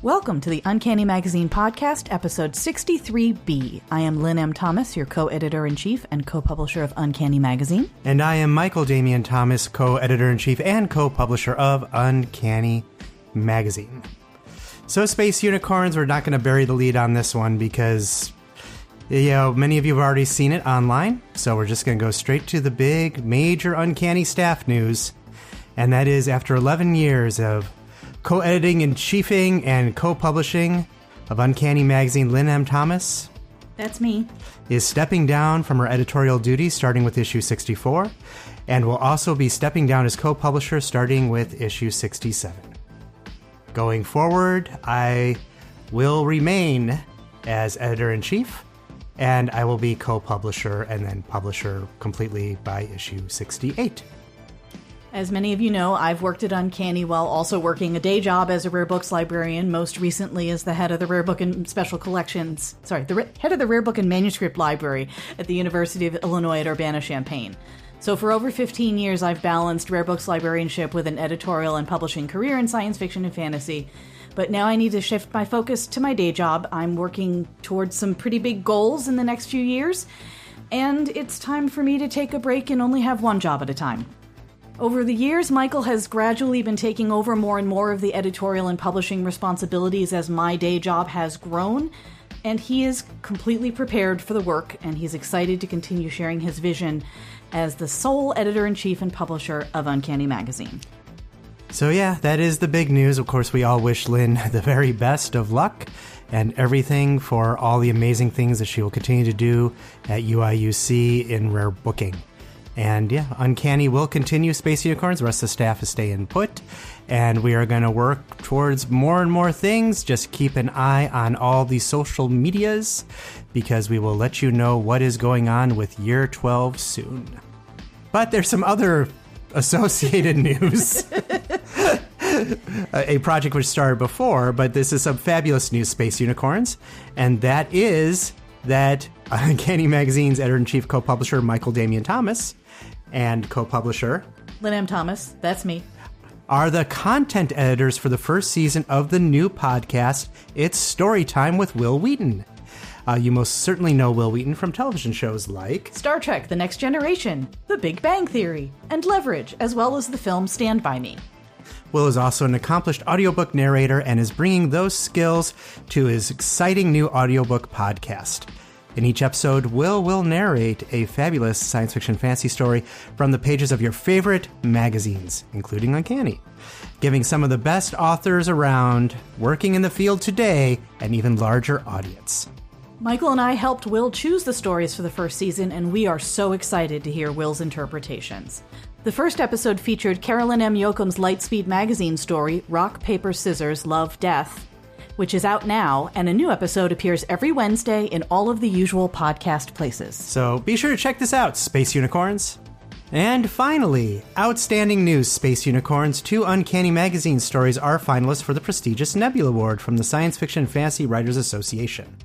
Welcome to the Uncanny Magazine Podcast, episode 63B. I am Lynne M. Thomas, your co-editor-in-chief and co-publisher of Uncanny Magazine. And I am Michael Damian Thomas, co-editor-in-chief and co-publisher of Uncanny Magazine. So, Space Unicorns, we're not going to bury the lead on this one because, many of you have already seen it online. So we're just going to go straight to the big, major Uncanny staff news. And that is, after 11 years of co-editing and chiefing and co-publishing of Uncanny Magazine, Lynne M. Thomas, that's me, is stepping down from her editorial duties starting with issue 64, and will also be stepping down as co-publisher starting with issue 67. Going forward, I will remain as editor-in-chief, and I will be co-publisher and then publisher completely by issue 68. As many of you know, I've worked at Uncanny while also working a day job as a rare books librarian, most recently as the head of the Rare Book and Special Collections, head of the Rare Book and Manuscript Library at the University of Illinois at Urbana-Champaign. So for over 15 years, I've balanced rare books librarianship with an editorial and publishing career in science fiction and fantasy. But now I need to shift my focus to my day job. I'm working towards some pretty big goals in the next few years, and it's time for me to take a break and only have one job at a time. Over the years, Michael has gradually been taking over more and more of the editorial and publishing responsibilities as my day job has grown, and he is completely prepared for the work, and he's excited to continue sharing his vision as the sole editor-in-chief and publisher of Uncanny Magazine. So that is the big news. Of course, we all wish Lynne the very best of luck and everything for all the amazing things that she will continue to do at UIUC in rare booking. And Uncanny will continue Space Unicorns. The rest of the staff is staying put. And we are going to work towards more and more things. Just keep an eye on all the social medias because we will let you know what is going on with Year 12 soon. But there's some other associated news. A project which started before, but this is some fabulous news, Space Unicorns. And that is that Uncanny Magazine's editor-in-chief co-publisher Michael Damian Thomas and co-publisher Lynne M. Thomas, that's me, are the content editors for the first season of the new podcast, It's Storytime with Wil Wheaton. You most certainly know Wil Wheaton from television shows like Star Trek: The Next Generation, The Big Bang Theory, and Leverage, as well as the film Stand By Me. Will is also an accomplished audiobook narrator and is bringing those skills to his exciting new audiobook podcast. In each episode, Will narrate a fabulous science fiction fantasy story from the pages of your favorite magazines, including Uncanny, giving some of the best authors around, working in the field today, an even larger audience. Michael and I helped Will choose the stories for the first season, and we are so excited to hear Will's interpretations. The first episode featured Carolyn M. Yoakum's Lightspeed magazine story, Rock, Paper, Scissors, Love, Death, which is out now, and a new episode appears every Wednesday in all of the usual podcast places. So be sure to check this out, Space Unicorns. And finally, outstanding news, Space Unicorns. 2 Uncanny Magazine stories are finalists for the prestigious Nebula Award from the Science Fiction and Fantasy Writers Association.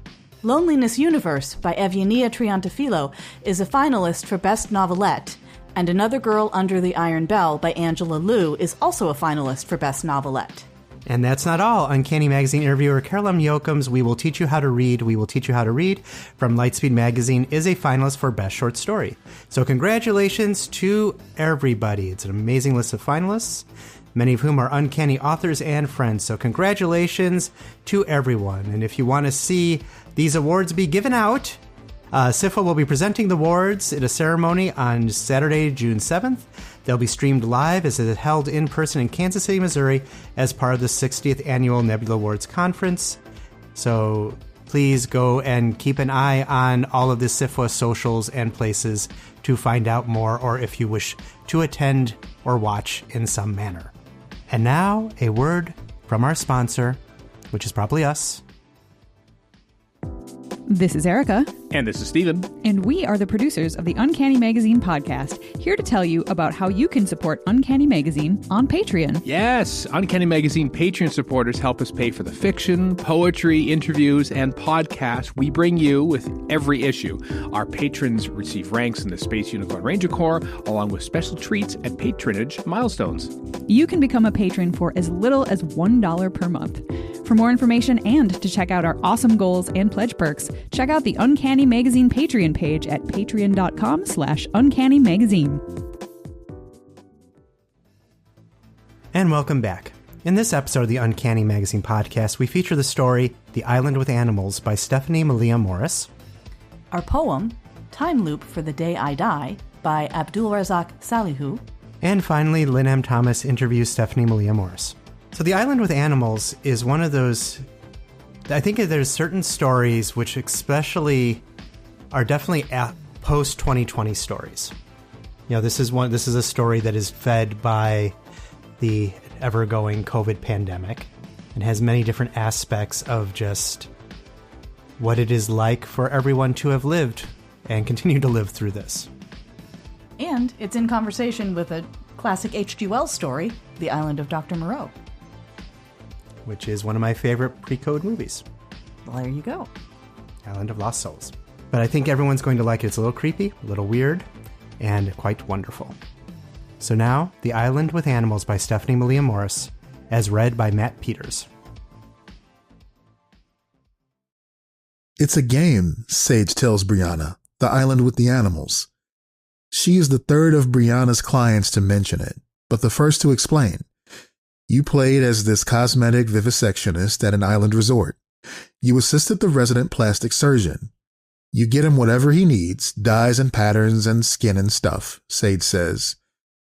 Loneliness Universe by Evgenia Triantafilo is a finalist for Best Novelette, and Another Girl Under the Iron Bell by Angela Liu is also a finalist for Best Novelette. And that's not all. Uncanny Magazine interviewer Carolyn Yoakum's We Will Teach You How to Read, We Will Teach You How to Read from Lightspeed Magazine is a finalist for Best Short Story. So congratulations to everybody. It's an amazing list of finalists, many of whom are Uncanny authors and friends. So congratulations to everyone. And if you want to see these awards be given out, SIFA will be presenting the awards at a ceremony on Saturday, June 7th. They'll be streamed live as it is held in person in Kansas City, Missouri as part of the 60th Annual Nebula Awards Conference. So please go and keep an eye on all of the SIFA socials and places to find out more, or if you wish to attend or watch in some manner. And now, a word from our sponsor, which is probably us. This is Erica. And this is Steven. And we are the producers of the Uncanny Magazine podcast, here to tell you about how you can support Uncanny Magazine on Patreon. Yes, Uncanny Magazine Patreon supporters help us pay for the fiction, poetry, interviews, and podcasts we bring you with every issue. Our patrons receive ranks in the Space Unicorn Ranger Corps, along with special treats and patronage milestones. You can become a patron for as little as $1 per month. For more information and to check out our awesome goals and pledge perks, check out the Uncanny Magazine Patreon page at patreon.com/uncannymagazine. And welcome back. In this episode of the Uncanny Magazine podcast, we feature the story The Island with Animals by Stephanie Malia Morris. Our poem, Time Loop for the Day I Die, by Abdulrazaq Salihu. And finally, Lynne M. Thomas interviews Stephanie Malia Morris. So The Island with Animals is one of those, I think there's certain stories which especially are definitely post-2020 stories. You know, this is a story that is fed by the ever-going COVID pandemic and has many different aspects of just what it is like for everyone to have lived and continue to live through this. And it's in conversation with a classic H.G. Wells story, The Island of Dr. Moreau, which is one of my favorite pre-code movies. Well, there you go. Island of Lost Souls. But I think everyone's going to like it. It's a little creepy, a little weird, and quite wonderful. So now, The Island with Animals by Stephanie Malia Morris, as read by Matt Peters. It's a game, Sage tells Brianna, The Island with the Animals. She is the third of Brianna's clients to mention it, but the first to explain. You played as this cosmetic vivisectionist at an island resort. You assisted the resident plastic surgeon. You get him whatever he needs, dyes and patterns and skin and stuff, Sage says.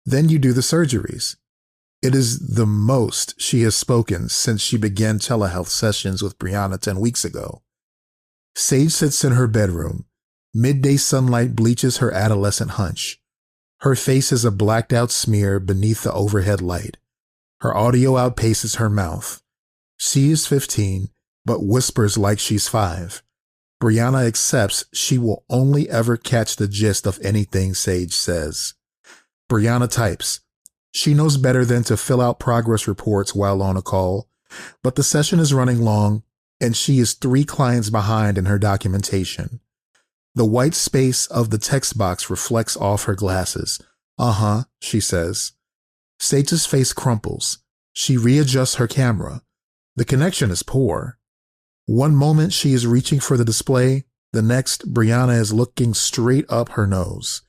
Then you do the surgeries. It is the most she has spoken since she began telehealth sessions with Brianna 10 weeks ago. Sage sits in her bedroom. Midday sunlight bleaches her adolescent hunch. Her face is a blacked out smear beneath the overhead light. Her audio outpaces her mouth. She is 15, but whispers like she's 5. Brianna accepts she will only ever catch the gist of anything Sage says. Brianna types. She knows better than to fill out progress reports while on a call, but the session is running long, and she is 3 clients behind in her documentation. The white space of the text box reflects off her glasses. Uh-huh, she says. Sage's face crumples. She readjusts her camera. The connection is poor. One moment she is reaching for the display, the next Brianna is looking straight up her nose.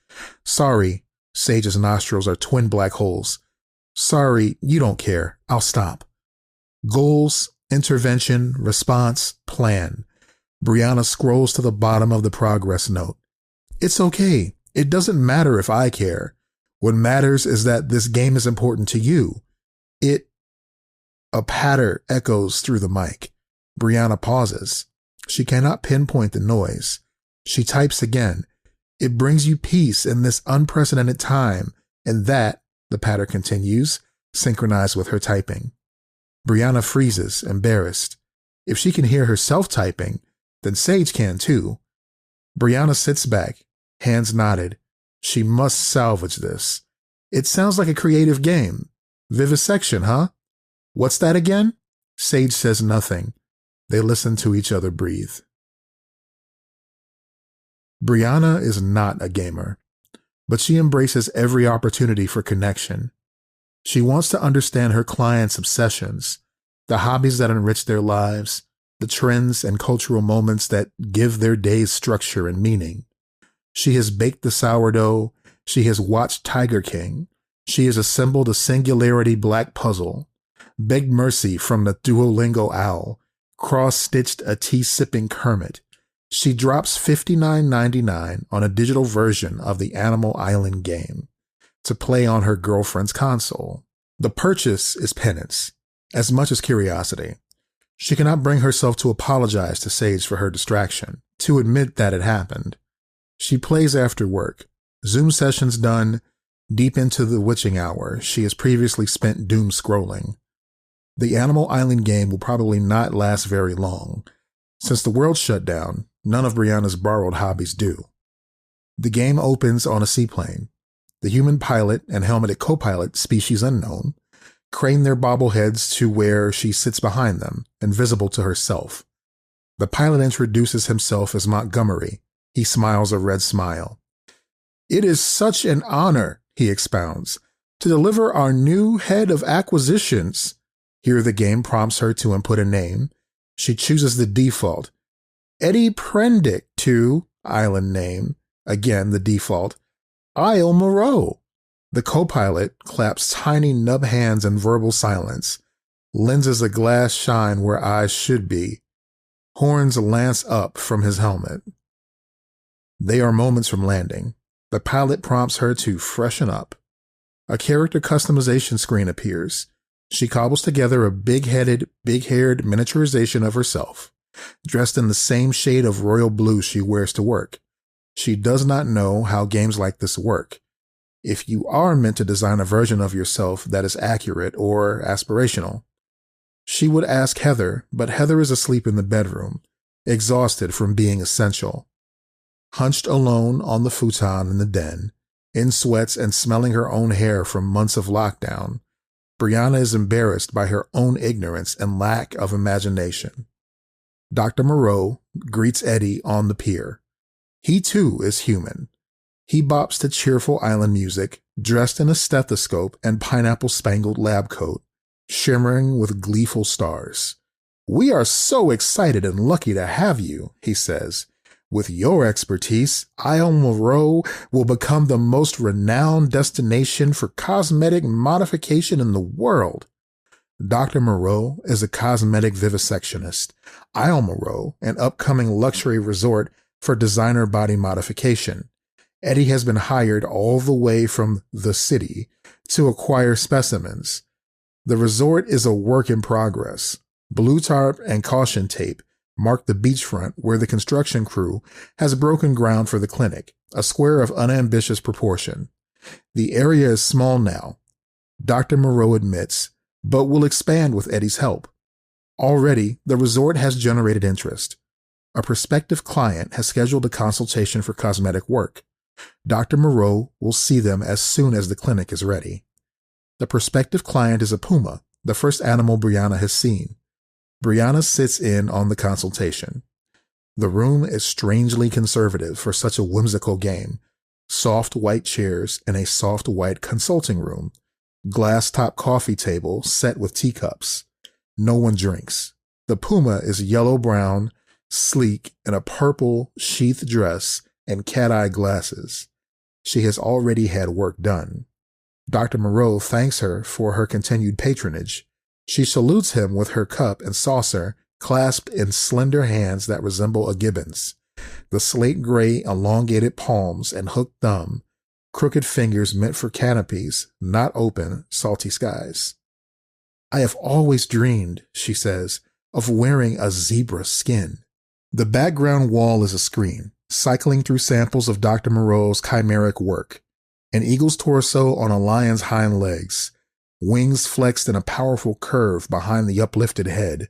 Sorry, Sage's nostrils are twin black holes. Sorry, you don't care. I'll stop. Goals, intervention, response, plan. Brianna scrolls to the bottom of the progress note. It's okay. It doesn't matter if I care. What matters is that this game is important to you. A patter echoes through the mic. Brianna pauses. She cannot pinpoint the noise. She types again. It brings you peace in this unprecedented time, and that, the patter continues, synchronized with her typing. Brianna freezes, embarrassed. If she can hear herself typing, then Sage can too. Brianna sits back, hands knotted. She must salvage this. It sounds like a creative game. Vivisection, huh? What's that again? Sage says nothing. They listen to each other breathe. Brianna is not a gamer, but she embraces every opportunity for connection. She wants to understand her clients' obsessions, the hobbies that enrich their lives, the trends and cultural moments that give their days structure and meaning. She has baked the sourdough. She has watched Tiger King. She has assembled a Singularity black puzzle, begged mercy from the Duolingo owl, cross-stitched a tea-sipping Kermit. She drops $59.99 on a digital version of the Animal Island game to play on her girlfriend's console. The purchase is penance, as much as curiosity. She cannot bring herself to apologize to Sage for her distraction, to admit that it happened. She plays after work. Zoom sessions done, deep into the witching hour she has previously spent doom scrolling. The Animal Island game will probably not last very long. Since the world shut down, none of Brianna's borrowed hobbies do. The game opens on a seaplane. The human pilot and helmeted co-pilot, species unknown, crane their bobbleheads to where she sits behind them, invisible to herself. The pilot introduces himself as Montgomery. He smiles a red smile. "It is such an honor," he expounds, "to deliver our new head of acquisitions." Here the game prompts her to input a name. She chooses the default. Eddie Prendick to island name. Again, the default. Isle Moreau. The co-pilot claps tiny nub hands in verbal silence, lenses a glass shine where eyes should be. Horns lance up from his helmet. They are moments from landing. The pilot prompts her to freshen up. A character customization screen appears. She cobbles together a big-headed, big-haired miniaturization of herself, dressed in the same shade of royal blue she wears to work. She does not know how games like this work. If you are meant to design a version of yourself that is accurate or aspirational. She would ask Heather, but Heather is asleep in the bedroom, exhausted from being essential. Hunched alone on the futon in the den, in sweats and smelling her own hair from months of lockdown, Brianna is embarrassed by her own ignorance and lack of imagination. Dr. Moreau greets Eddie on the pier. He too is human. He bops to cheerful island music, dressed in a stethoscope and pineapple-spangled lab coat, shimmering with gleeful stars. "We are so excited and lucky to have you," he says. "With your expertise, Isle Moreau will become the most renowned destination for cosmetic modification in the world." Dr. Moreau is a cosmetic vivisectionist. Isle Moreau, an upcoming luxury resort for designer body modification. Eddie has been hired all the way from the city to acquire specimens. The resort is a work in progress. Blue tarp and caution tape mark the beachfront where the construction crew has broken ground for the clinic, a square of unambitious proportion. The area is small now, Dr. Moreau admits, but will expand with Eddie's help. Already, the resort has generated interest. A prospective client has scheduled a consultation for cosmetic work. Dr. Moreau will see them as soon as the clinic is ready. The prospective client is a puma, the first animal Brianna has seen. Brianna sits in on the consultation. The room is strangely conservative for such a whimsical game. Soft white chairs in a soft white consulting room. Glass-top coffee table set with teacups. No one drinks. The puma is yellow-brown, sleek, in a purple sheath dress and cat-eye glasses. She has already had work done. Dr. Moreau thanks her for her continued patronage. She salutes him with her cup and saucer clasped in slender hands that resemble a gibbon's. The slate-gray elongated palms and hooked thumb, crooked fingers meant for canopies, not open, salty skies. "I have always dreamed," she says, "of wearing a zebra skin." The background wall is a screen, cycling through samples of Dr. Moreau's chimeric work. An eagle's torso on a lion's hind legs, wings flexed in a powerful curve behind the uplifted head.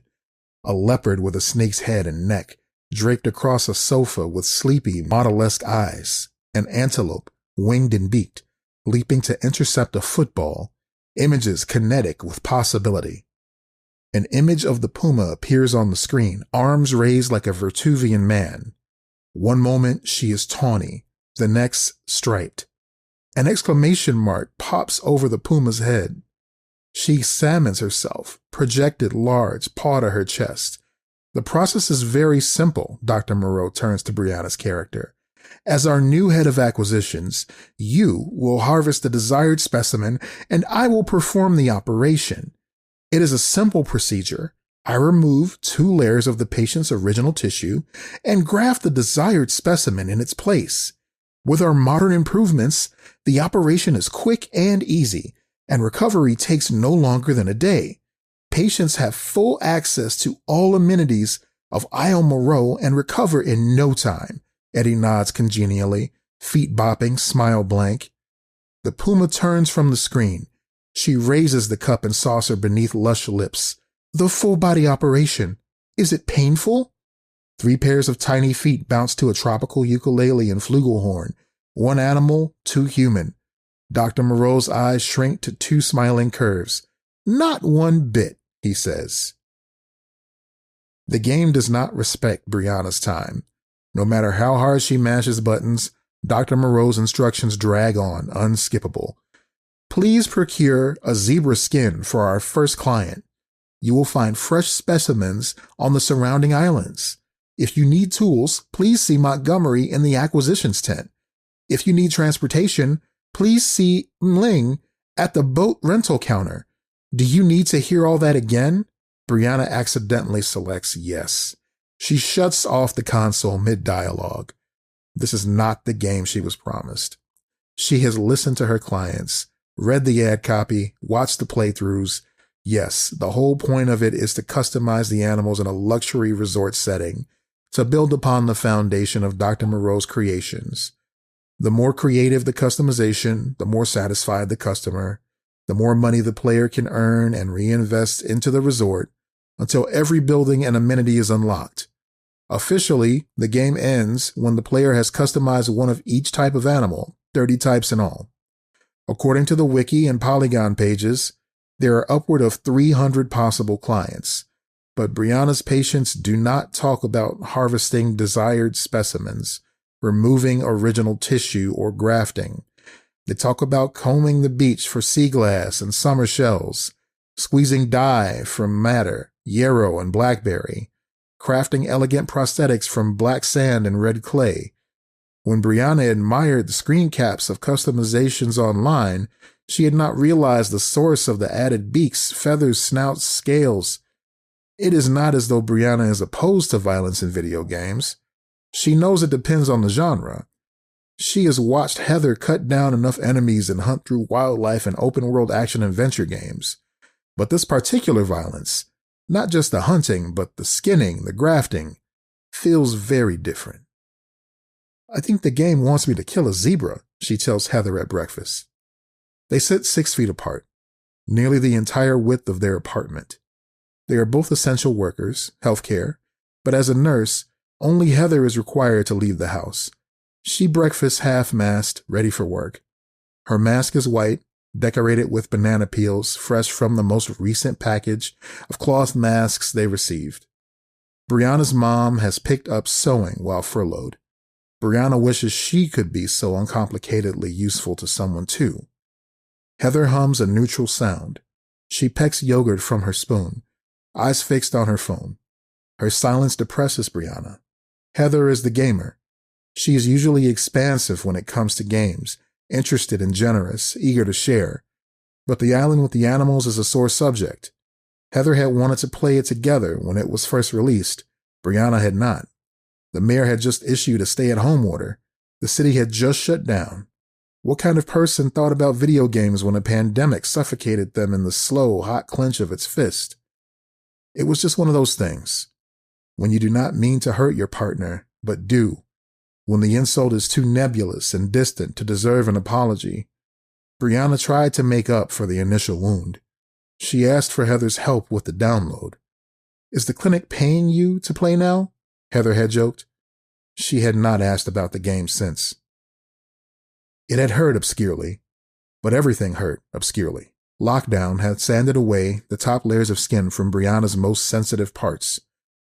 A leopard with a snake's head and neck, draped across a sofa with sleepy, model-esque eyes. An antelope, winged and beaked, leaping to intercept a football. Images kinetic with possibility. An image of the puma appears on the screen, arms raised like a Vertuvian man. One moment she is tawny, the next striped. An exclamation mark pops over the puma's head. She examines herself, projected large, paw to her chest. The process is very simple, Dr. Moreau turns to Brianna's character. As our new head of acquisitions, you will harvest the desired specimen and I will perform the operation. It is a simple procedure. I remove 2 layers of the patient's original tissue and graft the desired specimen in its place. With our modern improvements, the operation is quick and easy, and recovery takes no longer than a day. Patients have full access to all amenities of Isle Moreau and recover in no time. Eddie nods congenially, feet bopping, smile blank. The puma turns from the screen. She raises the cup and saucer beneath lush lips. The full-body operation. Is it painful? 3 pairs of tiny feet bounce to a tropical ukulele and flugelhorn. 1 animal, 2 human. Dr. Moreau's eyes shrink to 2 smiling curves. Not one bit, he says. The game does not respect Brianna's time. No matter how hard she mashes buttons, Dr. Moreau's instructions drag on, unskippable. Please procure a zebra skin for our first client. You will find fresh specimens on the surrounding islands. If you need tools, please see Montgomery in the acquisitions tent. If you need transportation, please see Lynne at the boat rental counter. Do you need to hear all that again? Brianna accidentally selects yes. She shuts off the console mid-dialogue. This is not the game she was promised. She has listened to her clients, read the ad copy, watched the playthroughs. Yes, the whole point of it is to customize the animals in a luxury resort setting, to build upon the foundation of Dr. Moreau's creations. The more creative the customization, the more satisfied the customer, the more money the player can earn and reinvest into the resort until every building and amenity is unlocked. Officially, the game ends when the player has customized one of each type of animal, 30 types in all. According to the wiki and Polygon pages, there are upward of 300 possible clients, but Brianna's patients do not talk about harvesting desired specimens, removing original tissue, or grafting. They talk about combing the beach for sea glass and summer shells, squeezing dye from madder, yarrow, and blackberry, crafting elegant prosthetics from black sand and red clay. When Brianna admired the screen caps of customizations online, she had not realized the source of the added beaks, feathers, snouts, scales. It is not as though Brianna is opposed to violence in video games. She knows it depends on the genre. She has watched Heather cut down enough enemies and hunt through wildlife in open-world action-adventure games. But this particular violence, not just the hunting, but the skinning, the grafting, feels very different. I think the game wants me to kill a zebra, she tells Heather at breakfast. They sit 6 feet apart, nearly the entire width of their apartment. They are both essential workers, healthcare, but as a nurse, only Heather is required to leave the house. She breakfasts half-mast, ready for work. Her mask is white, decorated with banana peels, fresh from the most recent package of cloth masks they received. Brianna's mom has picked up sewing while furloughed. Brianna wishes she could be so uncomplicatedly useful to someone too. Heather hums a neutral sound. She pecks yogurt from her spoon, eyes fixed on her phone. Her silence depresses Brianna. Heather is the gamer. She is usually expansive when it comes to games, interested and generous, eager to share. But the island with the animals is a sore subject. Heather had wanted to play it together when it was first released. Brianna had not. The mayor had just issued a stay-at-home order. The city had just shut down. What kind of person thought about video games when a pandemic suffocated them in the slow, hot clench of its fist? It was just one of those things. When you do not mean to hurt your partner, but do. When the insult is too nebulous and distant to deserve an apology. Brianna tried to make up for the initial wound. She asked for Heather's help with the download. Is the clinic paying you to play now? Heather had joked. She had not asked about the game since. It had hurt obscurely, but everything hurt obscurely. Lockdown had sanded away the top layers of skin from Brianna's most sensitive parts.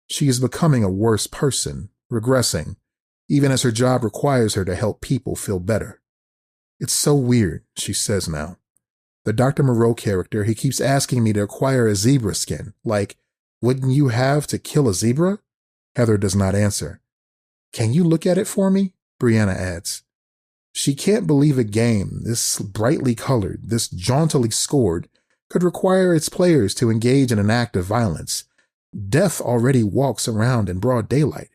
She is becoming a worse person, regressing, even as her job requires her to help people feel better. It's so weird, she says now. The Dr. Moreau character, he keeps asking me to acquire a zebra skin. Like, wouldn't you have to kill a zebra? Heather does not answer. Can you look at it for me? Brianna adds. She can't believe a game this brightly colored, this jauntily scored, could require its players to engage in an act of violence. Death already walks around in broad daylight.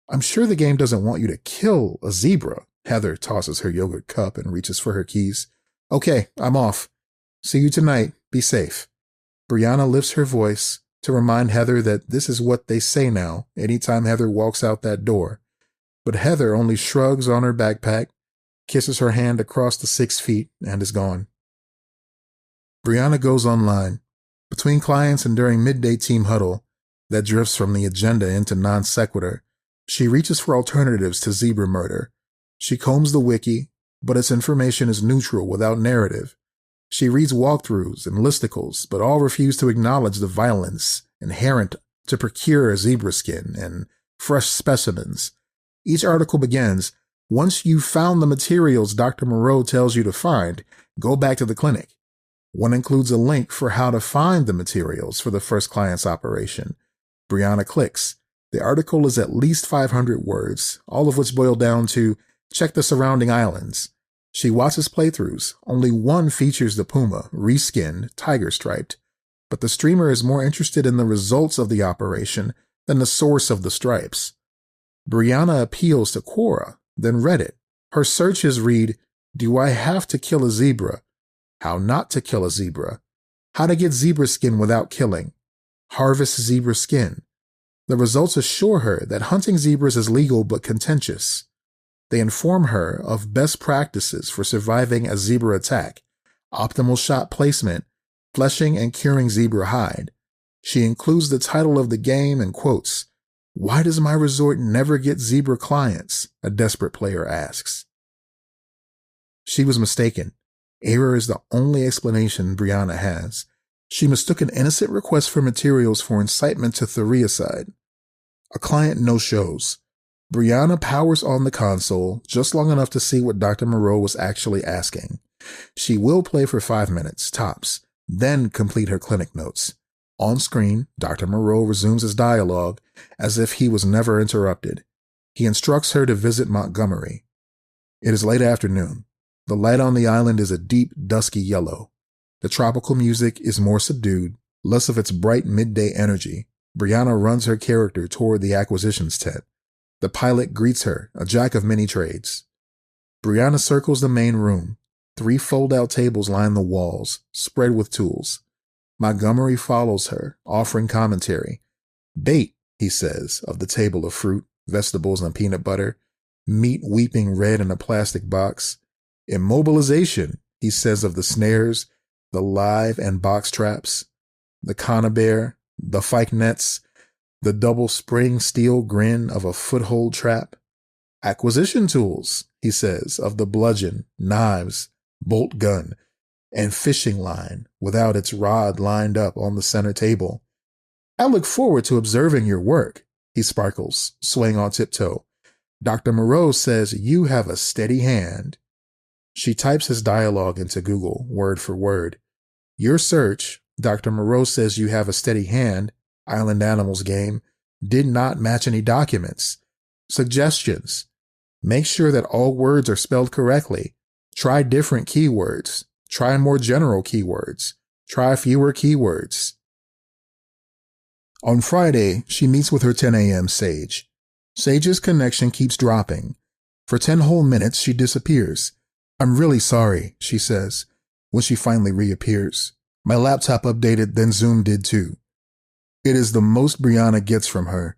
I'm sure the game doesn't want you to kill a zebra. Heather tosses her yogurt cup and reaches for her keys. Okay, I'm off. See you tonight. Be safe. Brianna lifts her voice to remind Heather that this is what they say now anytime Heather walks out that door. But Heather only shrugs on her backpack, kisses her hand across the 6 feet, and is gone. Brianna goes online. Between clients and during midday team huddle that drifts from the agenda into non sequitur, she reaches for alternatives to zebra murder. She combs the wiki, but its information is neutral without narrative. She reads walkthroughs and listicles, but all refuse to acknowledge the violence inherent to procure a zebra skin and fresh specimens. Each article begins, once you've found the materials Dr. Moreau tells you to find, go back to the clinic. One includes a link for how to find the materials for the first client's operation. Brianna clicks. The article is at least 500 words, all of which boil down to check the surrounding islands. She watches playthroughs. Only one features the puma, reskinned, tiger-striped. But the streamer is more interested in the results of the operation than the source of the stripes. Brianna appeals to Quora, then Reddit. Her searches read, do I have to kill a zebra? How not to kill a zebra? How to get zebra skin without killing? Harvest zebra skin. The results assure her that hunting zebras is legal but contentious. They inform her of best practices for surviving a zebra attack, optimal shot placement, fleshing and curing zebra hide. She includes the title of the game and quotes, "Why does my resort never get zebra clients?" a desperate player asks. She was mistaken. Error is the only explanation Brianna has. She mistook an innocent request for materials for incitement to theriacide. A client no-shows. Brianna powers on the console just long enough to see what Dr. Moreau was actually asking. She will play for 5 minutes, tops, then complete her clinic notes. On screen, Dr. Moreau resumes his dialogue as if he was never interrupted. He instructs her to visit Montgomery. It is late afternoon. The light on the island is a deep, dusky yellow. The tropical music is more subdued, less of its bright midday energy. Brianna runs her character toward the acquisitions tent. The pilot greets her, a jack of many trades. Brianna circles the main room. 3 fold-out tables line the walls, spread with tools. Montgomery follows her, offering commentary. Bait, he says, of the table of fruit, vegetables, and peanut butter. Meat weeping red in a plastic box. Immobilization, he says of the snares, the live and box traps, the conibear, the fyke nets, the double spring steel grin of a foothold trap. Acquisition tools, he says, of the bludgeon, knives, bolt gun, and fishing line without its rod lined up on the center table. I look forward to observing your work, he sparkles, swaying on tiptoe. Dr. Moreau says you have a steady hand. She types his dialogue into Google, word for word. Your search, Dr. Moreau says you have a steady hand, Island Animals game, did not match any documents. Suggestions. Make sure that all words are spelled correctly. Try different keywords. Try more general keywords. Try fewer keywords. On Friday, she meets with her 10 a.m. Sage. Sage's connection keeps dropping. For 10 whole minutes, she disappears. I'm really sorry, she says, when she finally reappears. My laptop updated, then Zoom did too. It is the most Brianna gets from her.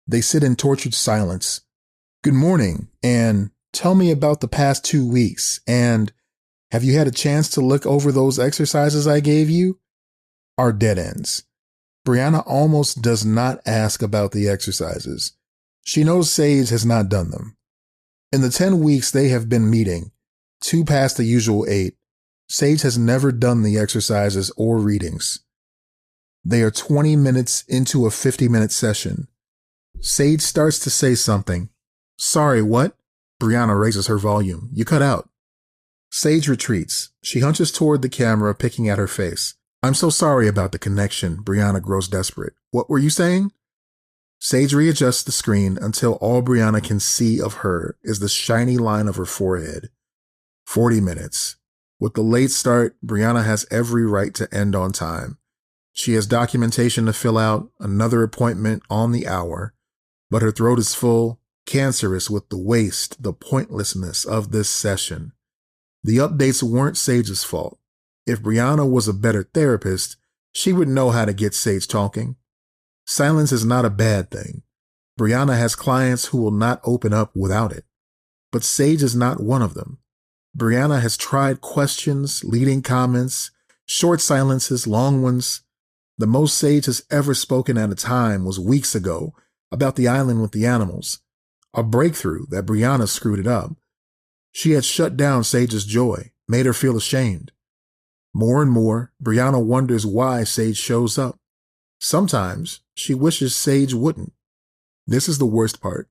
They sit in tortured silence. Good morning, and tell me about the past 2 weeks, and have you had a chance to look over those exercises I gave you? Are dead ends. Brianna almost does not ask about the exercises. She knows Sage has not done them. In the 10 weeks they have been meeting, 2 past the usual 8, Sage has never done the exercises or readings. They are 20 minutes into a 50-minute session. Sage starts to say something. Sorry, what? Brianna raises her volume. You cut out. Sage retreats. She hunches toward the camera, picking at her face. I'm so sorry about the connection. Brianna grows desperate. What were you saying? Sage readjusts the screen until all Brianna can see of her is the shiny line of her forehead. 40 minutes. With the late start, Brianna has every right to end on time. She has documentation to fill out, another appointment on the hour, but her throat is full, cancerous with the waste, the pointlessness of this session. The updates weren't Sage's fault. If Brianna was a better therapist, she would know how to get Sage talking. Silence is not a bad thing. Brianna has clients who will not open up without it. But Sage is not one of them. Brianna has tried questions, leading comments, short silences, long ones. The most Sage has ever spoken at a time was weeks ago about the island with the animals. A breakthrough that Brianna screwed it up. She had shut down Sage's joy, made her feel ashamed. More and more, Brianna wonders why Sage shows up. Sometimes she wishes Sage wouldn't. This is the worst part.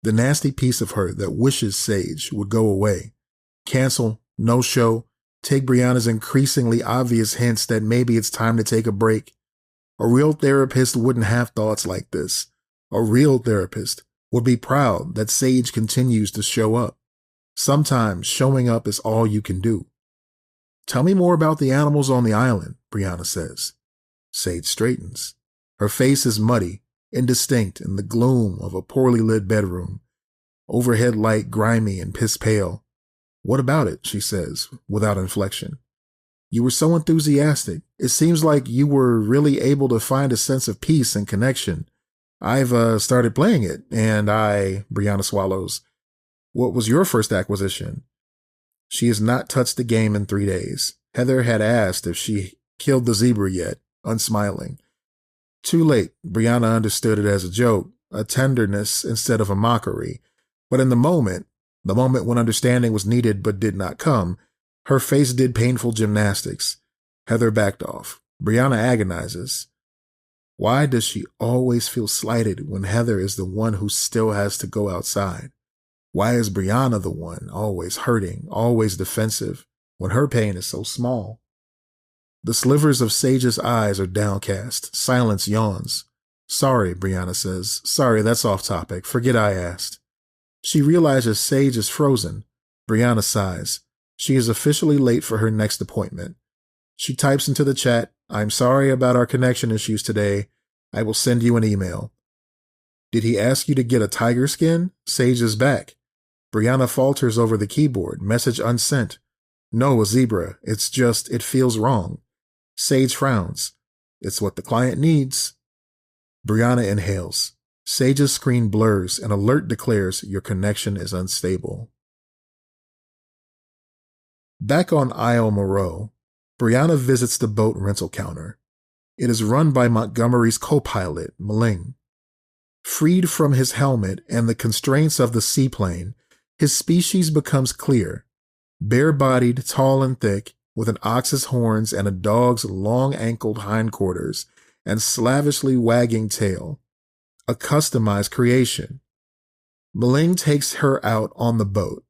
The nasty piece of her that wishes Sage would go away. Cancel, no show, take Brianna's increasingly obvious hints that maybe it's time to take a break. A real therapist wouldn't have thoughts like this. A real therapist would be proud that Sage continues to show up. Sometimes showing up is all you can do. Tell me more about the animals on the island, Brianna says. Sage straightens. Her face is muddy, indistinct in the gloom of a poorly lit bedroom. Overhead light grimy and piss pale. What about it? She says, without inflection. You were so enthusiastic. It seems like you were really able to find a sense of peace and connection. I've started playing it, and Brianna swallows. What was your first acquisition? She has not touched the game in 3 days. Heather had asked if she killed the zebra yet, unsmiling. Too late, Brianna understood it as a joke, a tenderness instead of a mockery. But in the moment when understanding was needed but did not come, her face did painful gymnastics. Heather backed off. Brianna agonizes. Why does she always feel slighted when Heather is the one who still has to go outside? Why is Brianna the one always hurting, always defensive, when her pain is so small? The slivers of Sage's eyes are downcast. Silence yawns. Sorry, Brianna says. Sorry, that's off topic. Forget I asked. She realizes Sage is frozen. Brianna sighs. She is officially late for her next appointment. She types into the chat, I'm sorry about our connection issues today. I will send you an email. Did he ask you to get a tiger skin? Sage is back. Brianna falters over the keyboard. Message unsent. No, a zebra. It's just, it feels wrong. Sage frowns. It's what the client needs. Brianna inhales. Sage's screen blurs. An alert declares your connection is unstable. Back on Isle Moreau, Brianna visits the boat rental counter. It is run by Montgomery's co-pilot, Lynne. Freed from his helmet and the constraints of the seaplane, his species becomes clear. Bare-bodied, tall and thick, with an ox's horns and a dog's long-ankled hindquarters and slavishly wagging tail. A customized creation. Lynne takes her out on the boat.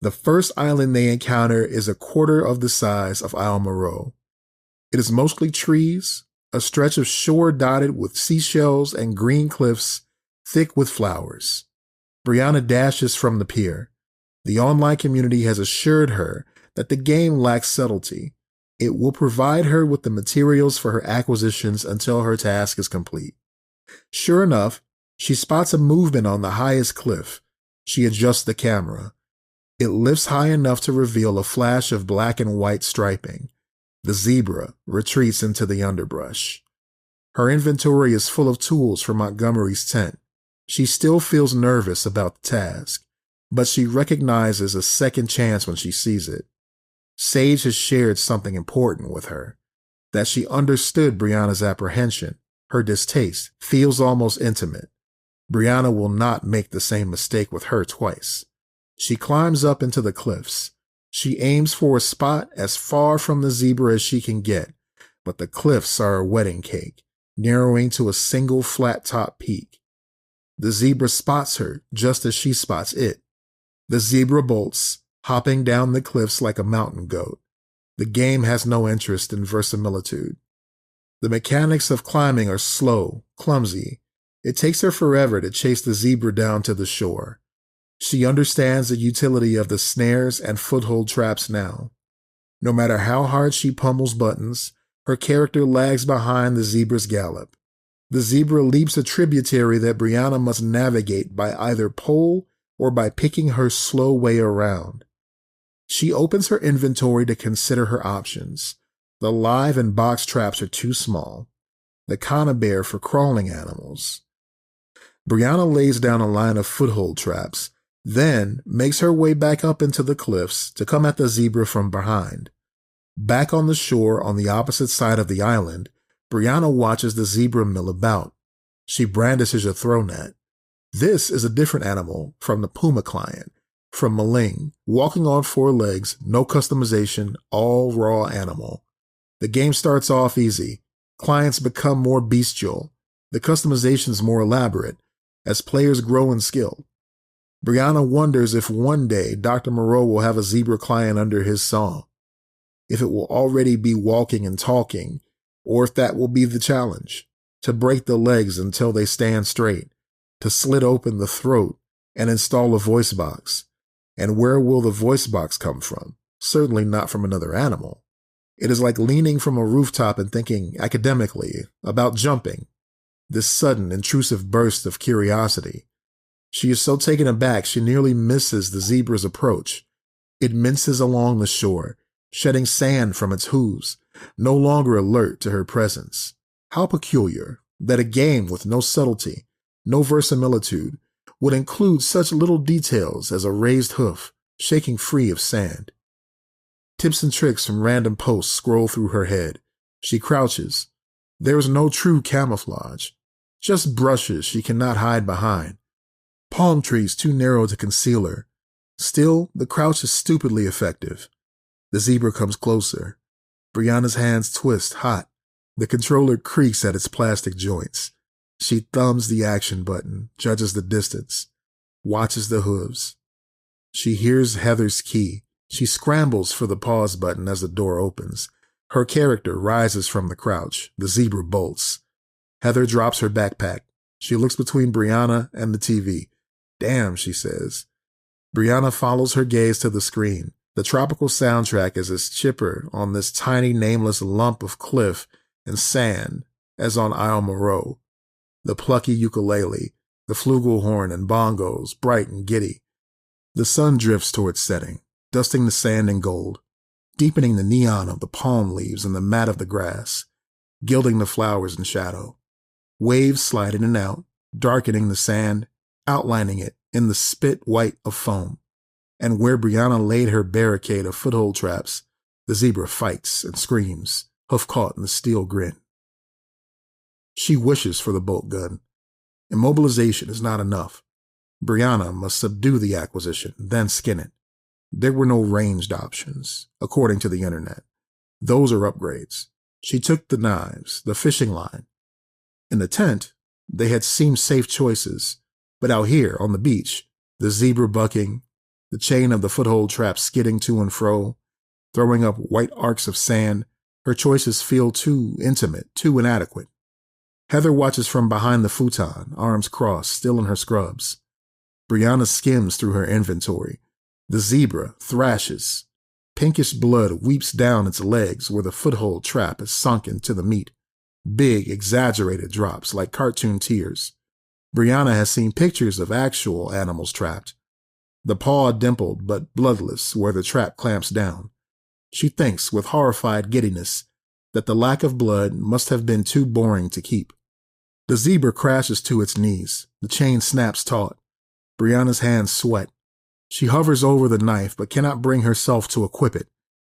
The first island they encounter is a quarter of the size of Isle Moreau. It is mostly trees, a stretch of shore dotted with seashells and green cliffs thick with flowers. Brianna dashes from the pier. The online community has assured her that the game lacks subtlety. It will provide her with the materials for her acquisitions until her task is complete. Sure enough, she spots a movement on the highest cliff. She adjusts the camera. It lifts high enough to reveal a flash of black and white striping. The zebra retreats into the underbrush. Her inventory is full of tools for Montgomery's tent. She still feels nervous about the task, but she recognizes a second chance when she sees it. Sage has shared something important with her, that she understood Brianna's apprehension, her distaste, feels almost intimate. Brianna will not make the same mistake with her twice. She climbs up into the cliffs. She aims for a spot as far from the zebra as she can get, but the cliffs are a wedding cake, narrowing to a single flat-top peak. The zebra spots her just as she spots it. The zebra bolts, hopping down the cliffs like a mountain goat. The game has no interest in verisimilitude. The mechanics of climbing are slow, clumsy. It takes her forever to chase the zebra down to the shore. She understands the utility of the snares and foothold traps now. No matter how hard she pummels buttons, her character lags behind the zebra's gallop. The zebra leaps a tributary that Brianna must navigate by either pole or by picking her slow way around. She opens her inventory to consider her options. The live and box traps are too small. The conibear for crawling animals. Brianna lays down a line of foothold traps, then makes her way back up into the cliffs to come at the zebra from behind. Back on the shore on the opposite side of the island, Brianna watches the zebra mill about. She brandishes a throw net. This is a different animal from the puma client, from Lynne, walking on 4 legs, no customization, all raw animal. The game starts off easy. Clients become more bestial. The customization's more elaborate as players grow in skill. Brianna wonders if one day Dr. Moreau will have a zebra client under his saw. if it will already be walking and talking, or if that will be the challenge, to break the legs until they stand straight, to slit open the throat and install a voice box. And where will the voice box come from? Certainly not from another animal. It is like leaning from a rooftop and thinking academically about jumping. This sudden, intrusive burst of curiosity. She is so taken aback she nearly misses the zebra's approach. It minces along the shore, shedding sand from its hooves, no longer alert to her presence. How peculiar that a game with no subtlety, no verisimilitude, would include such little details as a raised hoof shaking free of sand. Tips and tricks from random posts scroll through her head. She crouches. There is no true camouflage, just brushes she cannot hide behind. Palm trees too narrow to conceal her. Still, the crouch is stupidly effective. The zebra comes closer. Brianna's hands twist, hot. The controller creaks at its plastic joints. She thumbs the action button, judges the distance, watches the hooves. She hears Heather's key. She scrambles for the pause button as the door opens. Her character rises from the crouch. The zebra bolts. Heather drops her backpack. She looks between Brianna and the TV. Damn, she says. Brianna follows her gaze to the screen. The tropical soundtrack is as chipper on this tiny nameless lump of cliff and sand as on Isle Moreau. The plucky ukulele, the flugelhorn and bongos, bright and giddy. The sun drifts towards setting, dusting the sand in gold, deepening the neon of the palm leaves and the mat of the grass, gilding the flowers in shadow. Waves slide in and out, darkening the sand, outlining it in the spit white of foam. And where Brianna laid her barricade of foothold traps, the zebra fights and screams, hoof caught in the steel grin. She wishes for the bolt gun. Immobilization is not enough. Brianna must subdue the acquisition, then skin it. There were no ranged options, according to the internet. Those are upgrades. She took the knives, the fishing line. In the tent, they had seemed safe choices, but out here on the beach, the zebra bucking, the chain of the foothold trap skidding to and fro, throwing up white arcs of sand, her choices feel too intimate, too inadequate. Heather watches from behind the futon, arms crossed, still in her scrubs. Brianna skims through her inventory. The zebra thrashes. Pinkish blood weeps down its legs where the foothold trap is sunken to the meat. Big, exaggerated drops like cartoon tears. Brianna has seen pictures of actual animals trapped. The paw dimpled but bloodless where the trap clamps down. She thinks with horrified giddiness that the lack of blood must have been too boring to keep. The zebra crashes to its knees. The chain snaps taut. Brianna's hands sweat. She hovers over the knife but cannot bring herself to equip it.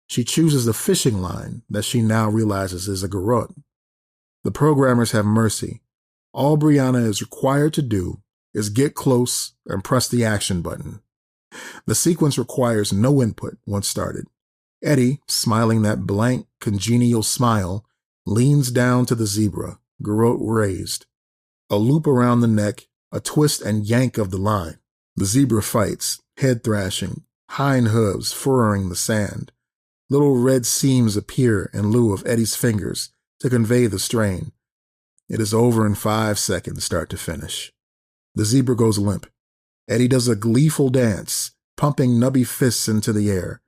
She chooses the fishing line that she now realizes is a garrote. The programmers have mercy. All Brianna is required to do is get close and press the action button. The sequence requires no input once started. Eddie, smiling that blank, congenial smile, leans down to the zebra, garrote raised. A loop around the neck, a twist and yank of the line. The zebra fights, head thrashing, hind hooves furrowing the sand. Little red seams appear in lieu of Eddie's fingers to convey the strain. It is over in 5 seconds start to finish. The zebra goes limp. Eddie does a gleeful dance, pumping nubby fists into the air.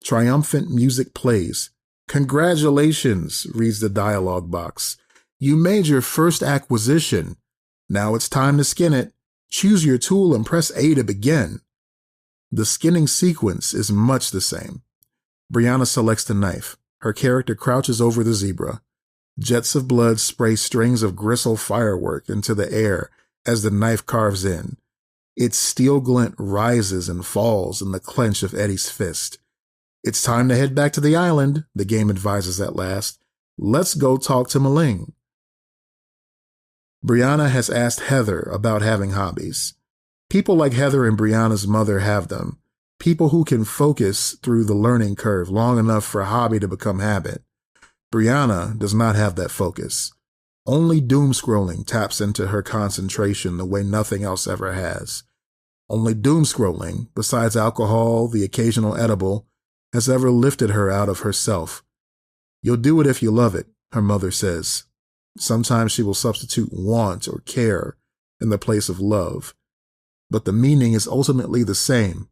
Triumphant music plays. "Congratulations," reads the dialogue box. "You made your first acquisition. Now it's time to skin it. Choose your tool and press A to begin." The skinning sequence is much the same. Brianna selects the knife. Her character crouches over the zebra. Jets of blood spray strings of gristle firework into the air as the knife carves in. Its steel glint rises and falls in the clench of Eddie's fist. "It's time to head back to the island," the game advises at last. "Let's go talk to Malia." Brianna has asked Heather about having hobbies. People like Heather and Brianna's mother have them. People who can focus through the learning curve long enough for a hobby to become habit. Brianna does not have that focus. Only doom scrolling taps into her concentration the way nothing else ever has. Only doom scrolling, besides alcohol, the occasional edible, has ever lifted her out of herself. You'll do it if you love it, her mother says. Sometimes she will substitute want or care in the place of love, but the meaning is ultimately the same.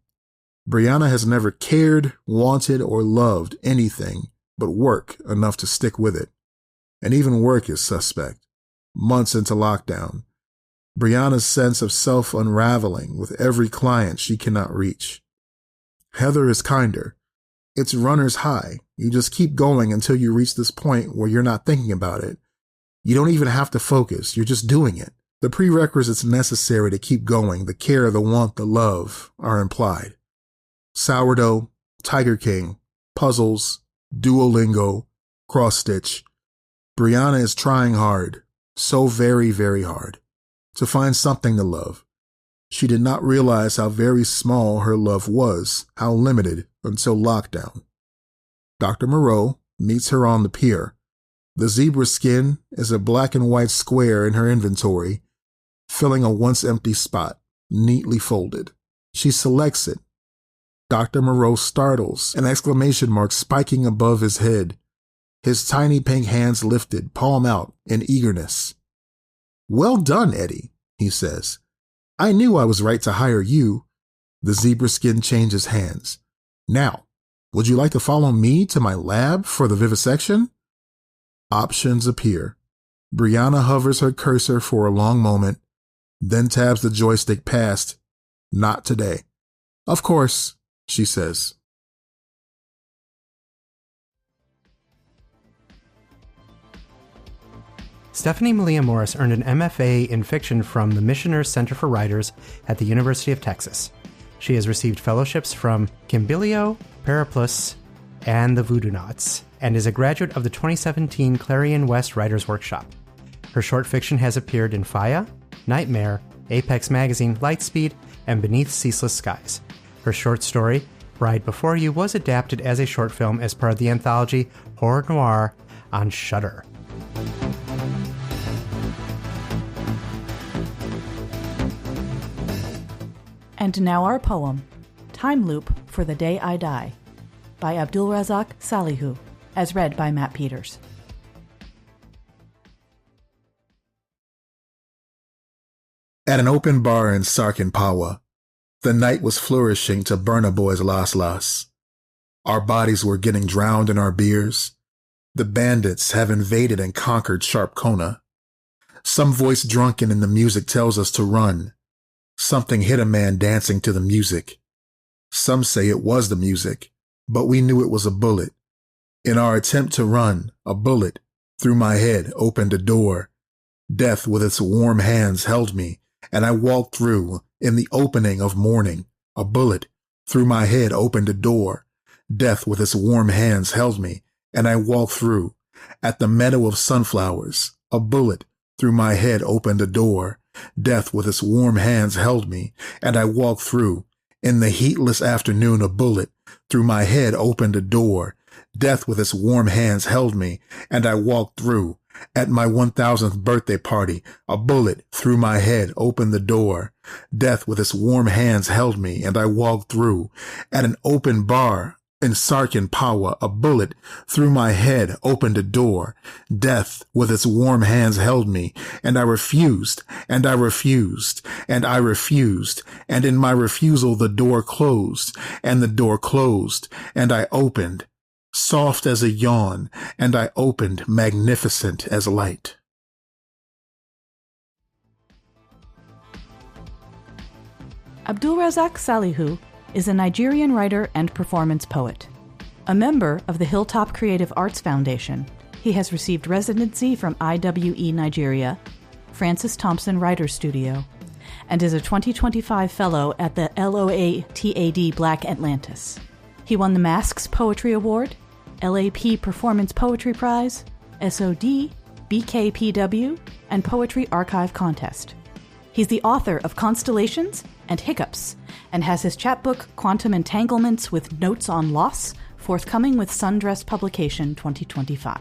Brianna has never cared, wanted, or loved anything but work enough to stick with it. And even work is suspect. Months into lockdown, Brianna's sense of self unraveling with every client she cannot reach. Heather is kinder. It's runner's high. You just keep going until you reach this point where you're not thinking about it. You don't even have to focus. You're just doing it. The prerequisites necessary to keep going, the care, the want, the love, are implied. Sourdough, Tiger King, puzzles, Duolingo, cross-stitch. Brianna is trying hard, so very, very hard, to find something to love. She did not realize how very small her love was, how limited, until lockdown. Dr. Moreau meets her on the pier. The zebra skin is a black and white square in her inventory, filling a once empty spot, neatly folded. She selects it. Dr. Moreau startles, an exclamation mark spiking above his head. His tiny pink hands lifted, palm out, in eagerness. "Well done, Eddie," he says. "I knew I was right to hire you." The zebra skin changes hands. "Now, would you like to follow me to my lab for the vivisection?" Options appear. Brianna hovers her cursor for a long moment, then tabs the joystick past. "Not today." "Of course," she says. Stephanie Malia Morris earned an MFA in fiction from the Missioner Center for Writers at the University of Texas. She has received fellowships from Kimbilio, Periplus, and the Voodoo Knots, and is a graduate of the 2017 Clarion West Writers Workshop. Her short fiction has appeared in Faya, Nightmare, Apex Magazine, Lightspeed, and Beneath Ceaseless Skies. Her short story, Bride Before You, was adapted as a short film as part of the anthology Horror Noir on Shudder. And now our poem, Time Loop for the Day I Die, by Abdulrazaq Salihu, as read by Matt Peters. At an open bar in Sarkin-Pawa, the night was flourishing to Burna Boy's Las Las. Our bodies were getting drowned in our beers. The bandits have invaded and conquered Sharp Kona. Some voice drunken in the music tells us to run. Something hit a man dancing to the music. Some say it was the music, but we knew it was a bullet. In our attempt to run, a bullet through my head opened a door. Death with its warm hands held me, and I walked through in the opening of morning. A bullet through my head opened a door. Death with its warm hands held me, and I walked through. At the meadow of sunflowers, a bullet through my head opened a door. Death with its warm hands held me, and I walked through. In the heatless afternoon, a bullet through my head opened a door. Death with its warm hands held me, and I walked through. At my 1000th birthday party, a bullet through my head opened the door. Death with its warm hands held me, and I walked through. At an open bar in Sarkin-Pawa, a bullet through my head opened a door. Death with its warm hands held me, and I refused, and I refused, and I refused, and in my refusal the door closed, and the door closed, and I opened, soft as a yawn, and I opened, magnificent as light. Abdulrazaq Salihu is a Nigerian writer and performance poet. A member of the Hilltop Creative Arts Foundation, he has received residency from IWE Nigeria, Francis Thompson Writers Studio, and is a 2025 fellow at the LOATAD Black Atlantis. He won the Masks Poetry Award, LAP Performance Poetry Prize, SOD, BKPW, and Poetry Archive Contest. He's the author of Constellations and Hiccups, and has his chapbook Quantum Entanglements with Notes on Loss forthcoming with Sundress Publication 2025.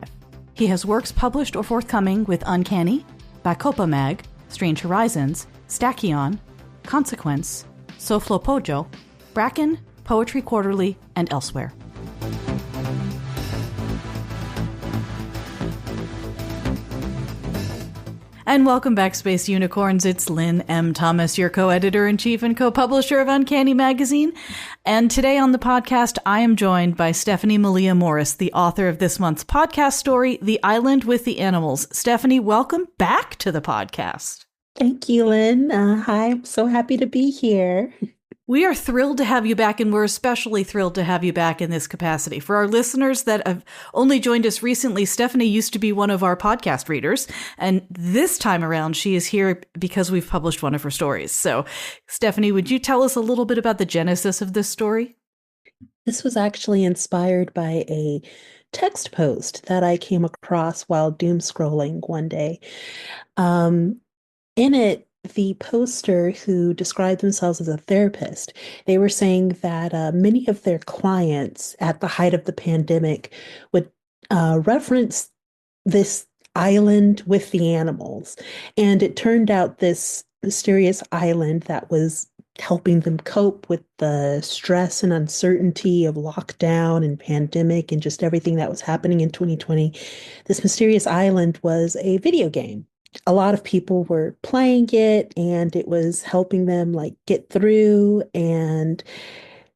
He has works published or forthcoming with Uncanny, Bacopa Mag, Strange Horizons, Stachyon, Consequence, Soflopojo, Bracken, Poetry Quarterly, and elsewhere. And welcome back, Space Unicorns. It's Lynn M. Thomas, your co-editor-in-chief and co-publisher of Uncanny Magazine. And today on the podcast, I am joined by Stephanie Malia Morris, the author of this month's podcast story, The Island with the Animals. Stephanie, welcome back to the podcast. Thank you, Lynn. Hi, I'm so happy to be here. We are thrilled to have you back, and we're especially thrilled to have you back in this capacity. For our listeners that have only joined us recently, Stephanie used to be one of our podcast readers, and this time around, she is here because we've published one of her stories. So, Stephanie, would you tell us a little bit about the genesis of this story? This was actually inspired by a text post that I came across while doom scrolling one day. In it, the poster, who described themselves as a therapist, they were saying that many of their clients at the height of the pandemic would reference this island with the animals. And it turned out this mysterious island that was helping them cope with the stress and uncertainty of lockdown and pandemic and just everything that was happening in 2020. This mysterious island was a video game. A lot of people were playing it, and it was helping them get through. And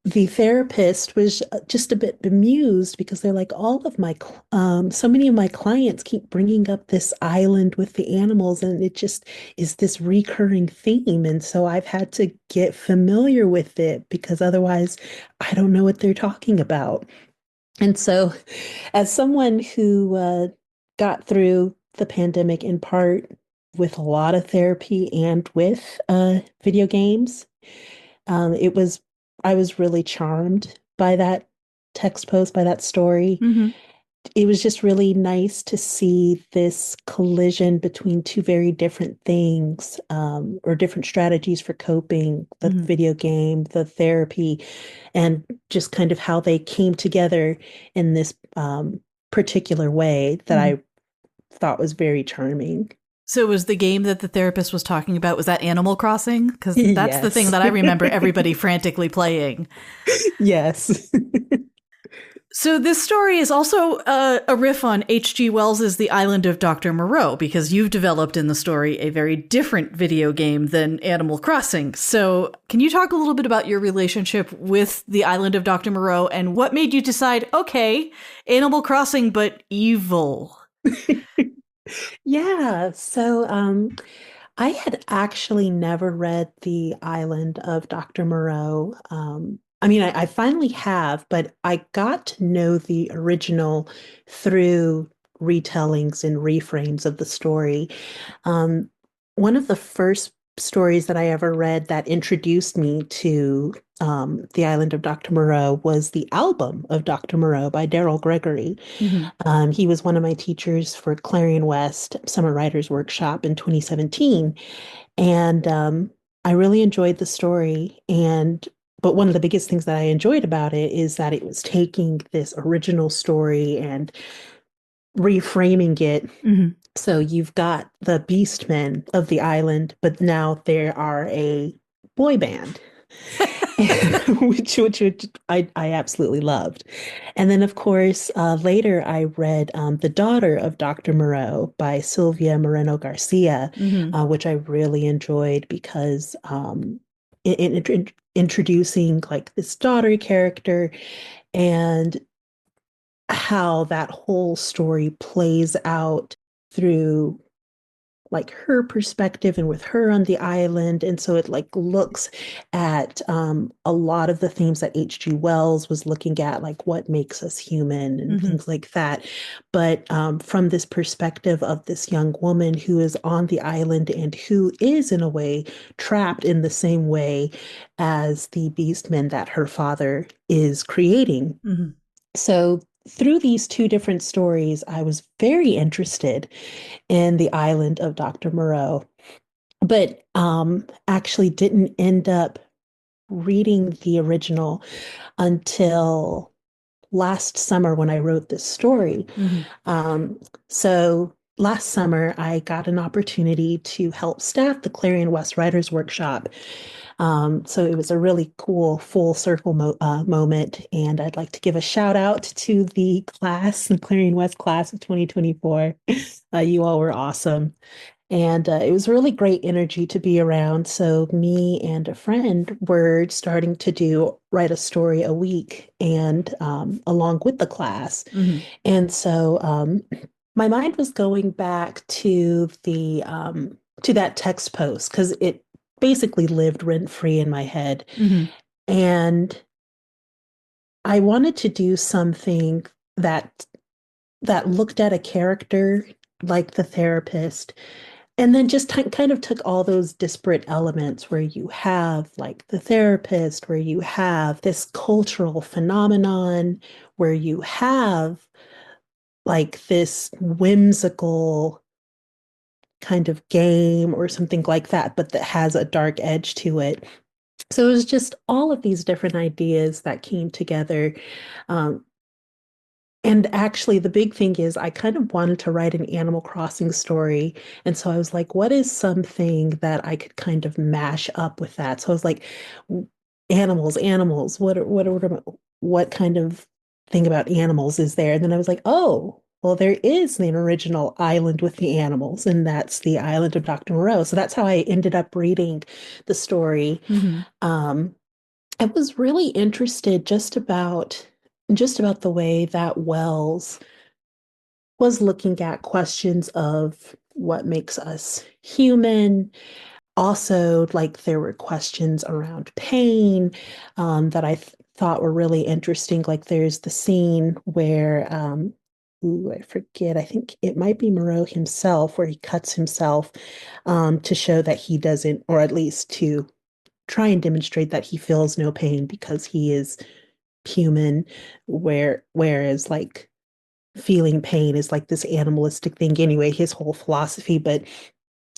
the therapist was just a bit bemused because they're like, so many of my clients keep bringing up this island with the animals, and it just is this recurring theme. And so I've had to get familiar with it because otherwise I don't know what they're talking about. And so as someone who got through the pandemic in part with a lot of therapy and with video games, I was really charmed by that text post, by that story. Mm-hmm. It was just really nice to see this collision between two very different things, or different strategies for coping, the video game, the therapy, and just kind of how they came together in this particular way that I thought was very charming. So was the game that the therapist was talking about, was that Animal Crossing? Because that's the thing that I remember everybody frantically playing. Yes. So this story is also a riff on H.G. Wells's The Island of Dr. Moreau, because you've developed in the story a very different video game than Animal Crossing. So can you talk a little bit about your relationship with The Island of Dr. Moreau and what made you decide, okay, Animal Crossing, but evil? Yeah. So I had actually never read The Island of Dr. Moreau. I finally have, but I got to know the original through retellings and reframes of the story. One of the first stories that I ever read that introduced me to The Island of Dr. Moreau was The Album of Dr. Moreau by Daryl Gregory. Mm-hmm. He was one of my teachers for Clarion West Summer Writers Workshop in 2017. And I really enjoyed the story. But one of the biggest things that I enjoyed about it is that it was taking this original story and reframing it. Mm-hmm. So you've got the Beastmen of the island, but now there are a boy band, which I absolutely loved. And then, of course, later I read The Daughter of Dr. Moreau by Sylvia Moreno Garcia, which I really enjoyed because introducing this daughter character and how that whole story plays out through her perspective and with her on the island. And so it looks at a lot of the themes that H.G. Wells was looking at, what makes us human and things like that. But from this perspective of this young woman who is on the island and who is in a way trapped in the same way as the beastmen that her father is creating. So through these two different stories, I was very interested in The Island of Dr. Moreau, but actually didn't end up reading the original until last summer when I wrote this story. So last summer, I got an opportunity to help staff the Clarion West Writers Workshop. So it was a really cool full circle moment. And I'd like to give a shout out to the class, the Clarion West class of 2024. You all were awesome. And it was really great energy to be around. So me and a friend were starting to write a story a week and along with the class. Mhm. And so my mind was going back to that text post because it basically lived rent free in my head. Mhm. And I wanted to do something that looked at a character like the therapist and then just kind of took all those disparate elements where you have like the therapist, where you have this cultural phenomenon, where you have like this whimsical kind of game or something like that, but that has a dark edge to it. So it was just all of these different ideas that came together. Um, and actually, the big thing is, I kind of wanted to write an Animal Crossing story. And so I was like, what is something that I could kind of mash up with that? So I was like, animals, what kind of thing about animals is there? And then I was like, oh, well, there is an original island with the animals, and that's the island of Dr. Moreau. So that's how I ended up reading the story. Mhm. Um, I was really interested just about the way that Wells was looking at questions of what makes us human. Also, like there were questions around pain that I thought were really interesting. Like there's the scene where, I forget, I think it might be Moreau himself, where he cuts himself to show that he doesn't, or at least to try and demonstrate that he feels no pain because he is human, whereas like feeling pain is like this animalistic thing anyway, his whole philosophy. But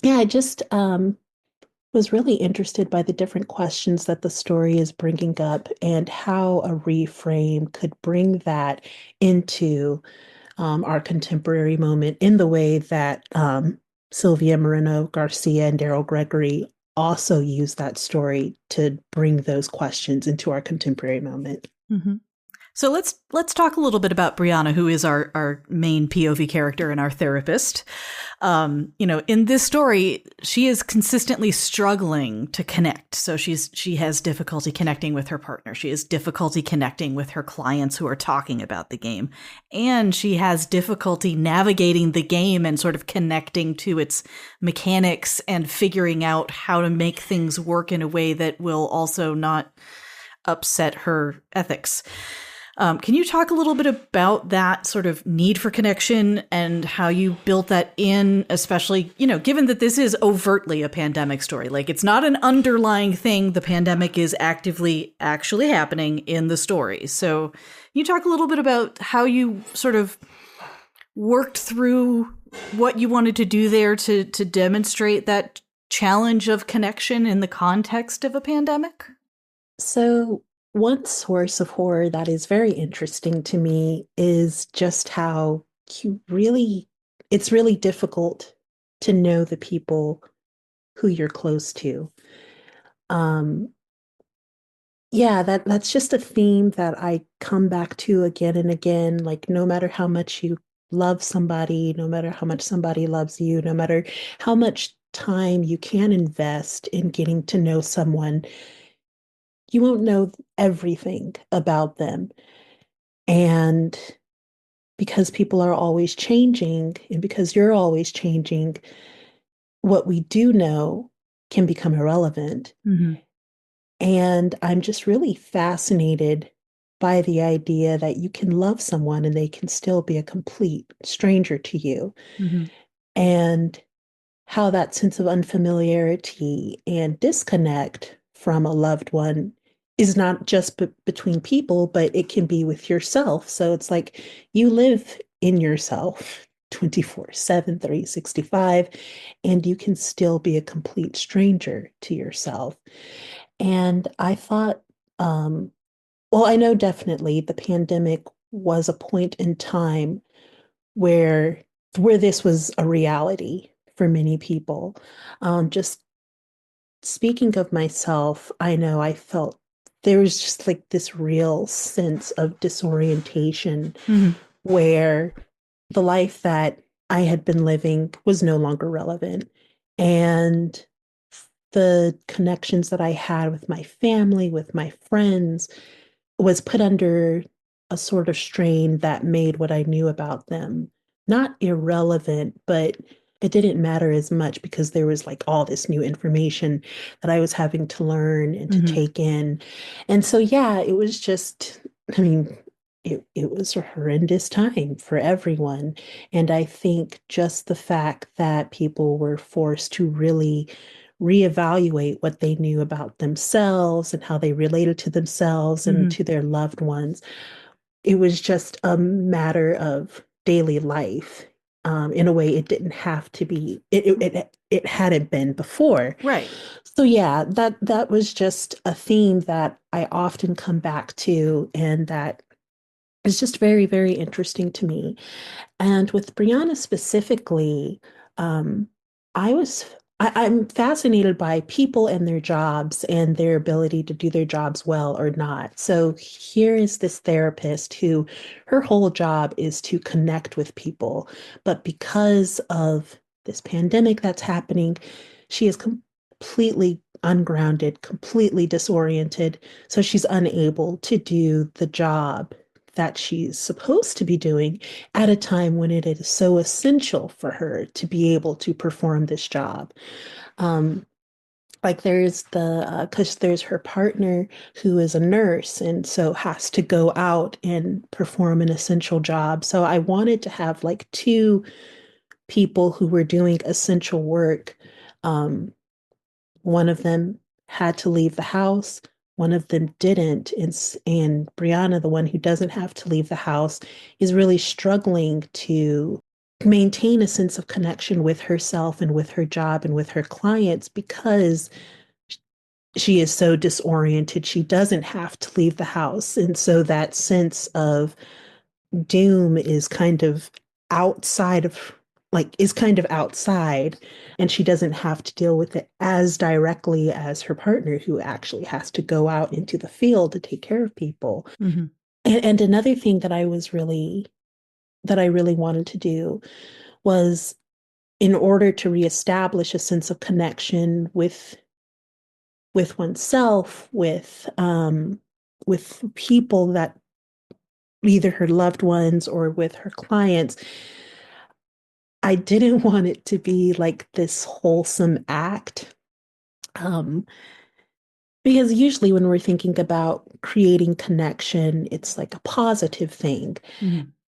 yeah, I just was really interested by the different questions that the story is bringing up and how a reframe could bring that into our contemporary moment in the way that Sylvia Moreno Garcia and Daryl Gregory also use that story to bring those questions into our contemporary moment. Mhm. So let's talk a little bit about Brianna, who is our main POV character and our therapist. In this story, she is consistently struggling to connect. So she has difficulty connecting with her partner. She has difficulty connecting with her clients who are talking about the game. And she has difficulty navigating the game and sort of connecting to its mechanics and figuring out how to make things work in a way that will also not upset her ethics. Can you talk a little bit about that sort of need for connection and how you built that in, especially, given that this is overtly a pandemic story? Like, it's not an underlying thing. The pandemic is actively actually happening in the story. So can you talk a little bit about how you sort of worked through what you wanted to do there to demonstrate that challenge of connection in the context of a pandemic? So, one source of horror that is very interesting to me is just how it's really difficult to know the people who you're close to. Um, yeah, that's just a theme that I come back to again and again. Like, no matter how much you love somebody, no matter how much somebody loves you, no matter how much time you can invest in getting to know someone, you won't know everything about them. And because people are always changing and because you're always changing, what we do know can become irrelevant. Mm-hmm. And I'm just really fascinated by the idea that you can love someone and they can still be a complete stranger to you. Mm-hmm. And how that sense of unfamiliarity and disconnect from a loved one is not just between people, but it can be with yourself. So it's like you live in yourself 24/7, 365, and you can still be a complete stranger to yourself. And I thought, well, I know definitely the pandemic was a point in time where this was a reality for many people. Just speaking of myself, I know I felt there was just like this real sense of disorientation Mm-hmm. where the life that I had been living was no longer relevant. And the connections that I had with my family, with my friends, was put under a sort of strain that made what I knew about them not irrelevant, but it didn't matter as much because there was like all this new information that I was having to learn and to take in. And so, yeah, it was just, I mean, it was a horrendous time for everyone. And I think just the fact that people were forced to really reevaluate what they knew about themselves and how they related to themselves and to their loved ones. It was just a matter of daily life. In a way, it didn't have to be. It hadn't been before. Right. So yeah, that was just a theme that I often come back to, and that is just very, very interesting to me. And with Brianna specifically, um, I'm fascinated by people and their jobs and their ability to do their jobs well or not. So here is this therapist who her whole job is to connect with people. But because of this pandemic that's happening, she is completely ungrounded, completely disoriented. So she's unable to do the job that she's supposed to be doing at a time when it is so essential for her to be able to perform this job. Um, like because there's her partner who is a nurse and so has to go out and perform an essential job. So I wanted to have like two people who were doing essential work. Um, One of them had to leave the house. One of them didn't. And Brianna, the one who doesn't have to leave the house, is really struggling to maintain a sense of connection with herself and with her job and with her clients because she is so disoriented. She doesn't have to leave the house. And so that sense of doom is kind of outside of is kind of outside, and she doesn't have to deal with it as directly as her partner who actually has to go out into the field to take care of people. And another thing that I really wanted to do was, in order to reestablish a sense of connection with oneself, with people that either her loved ones or with her clients, I didn't want it to be like this wholesome act. Um, because usually when we're thinking about creating connection, it's like a positive thing.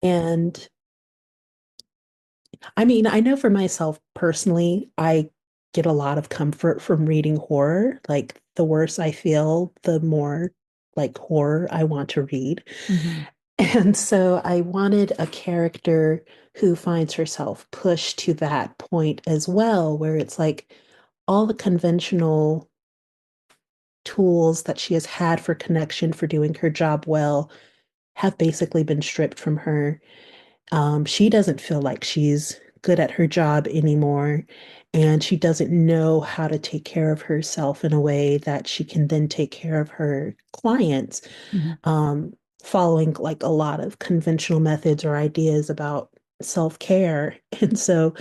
And I mean, I know for myself personally, I get a lot of comfort from reading horror. Like the worse I feel, the more like horror I want to read. And so I wanted a character who finds herself pushed to that point as well, where it's like all the conventional tools that she has had for connection, for doing her job well, have basically been stripped from her. She doesn't feel like she's good at her job anymore, and she doesn't know how to take care of herself in a way that she can then take care of her clients, following like a lot of conventional methods or ideas about self-care. And so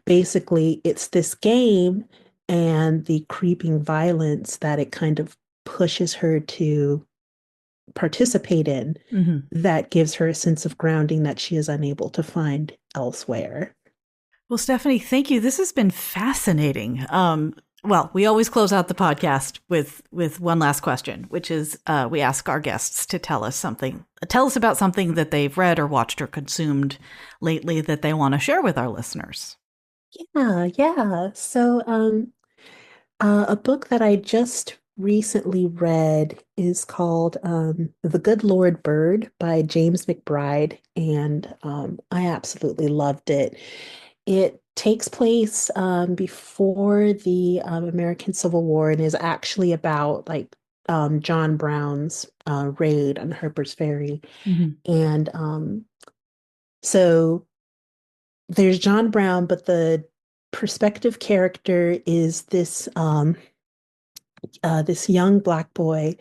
basically, it's this game and the creeping violence that it kind of pushes her to participate in that gives her a sense of grounding that she is unable to find elsewhere. Well, Stephanie, thank you. This has been fascinating. Well, we always close out the podcast with one last question, which is we ask our guests to tell us about something that they've read or watched or consumed lately that they want to share with our listeners. Yeah. So, a book that I just recently read is called The Good Lord Bird by James McBride, and I absolutely loved it. It takes place before the American Civil War and is actually about like John Brown's raid on Harper's Ferry. And so there's John Brown, but the perspective character is this young Black boy,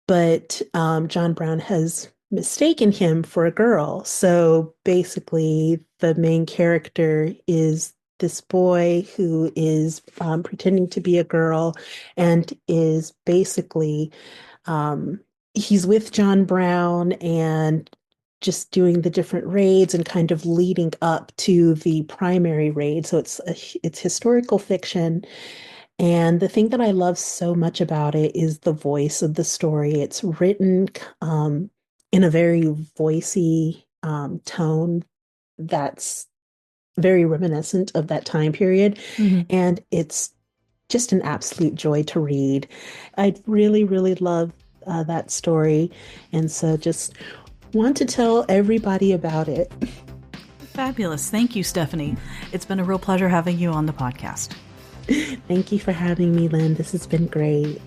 but John Brown has mistaken him for a girl. So basically, the main character is this boy who is pretending to be a girl and is basically, he's with John Brown and just doing the different raids and kind of leading up to the primary raid. So it's historical fiction. And the thing that I love so much about it is the voice of the story. It's written in a very voicey tone that's very reminiscent of that time period. Mm-hmm. And it's just an absolute joy to read. I really, really love that story. And so just want to tell everybody about it. Fabulous. Thank you, Stephanie. It's been a real pleasure having you on the podcast. Thank you for having me, Lynne. This has been great.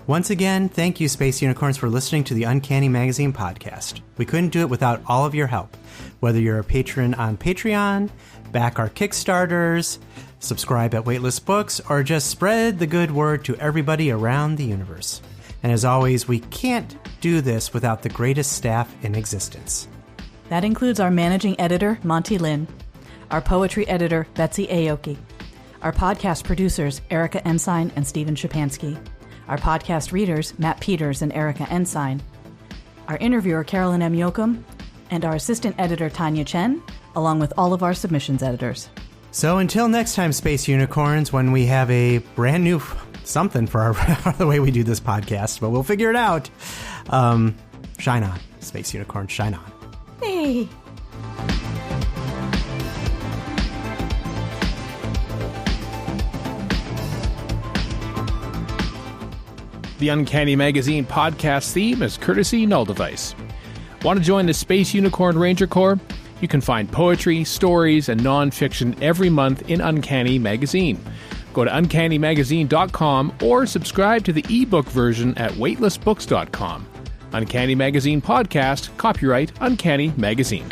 Once again, thank you, Space Unicorns, for listening to the Uncanny Magazine podcast. We couldn't do it without all of your help. Whether you're a patron on Patreon, back our Kickstarters, subscribe at Waitlist Books, or just spread the good word to everybody around the universe. And as always, we can't do this without the greatest staff in existence. That includes our managing editor, Monty Lynn, our poetry editor, Betsy Aoki, our podcast producers, Erica Ensign and Stephen Shapansky, our podcast readers, Matt Peters and Erica Ensign, our interviewer, Carolyn M. Yoakum, and our assistant editor, Tanya Chen, along with all of our submissions editors. So until next time, Space Unicorns, when we have a brand new something for the way we do this podcast, but we'll figure it out. Shine on, Space Unicorn, shine on. Hey! The Uncanny Magazine podcast theme is courtesy Null Device. Want to join the Space Unicorn Ranger Corps? You can find poetry, stories, and nonfiction every month in Uncanny Magazine. Go to uncannymagazine.com or subscribe to the ebook version at waitlistbooks.com. Uncanny Magazine podcast, copyright Uncanny Magazine.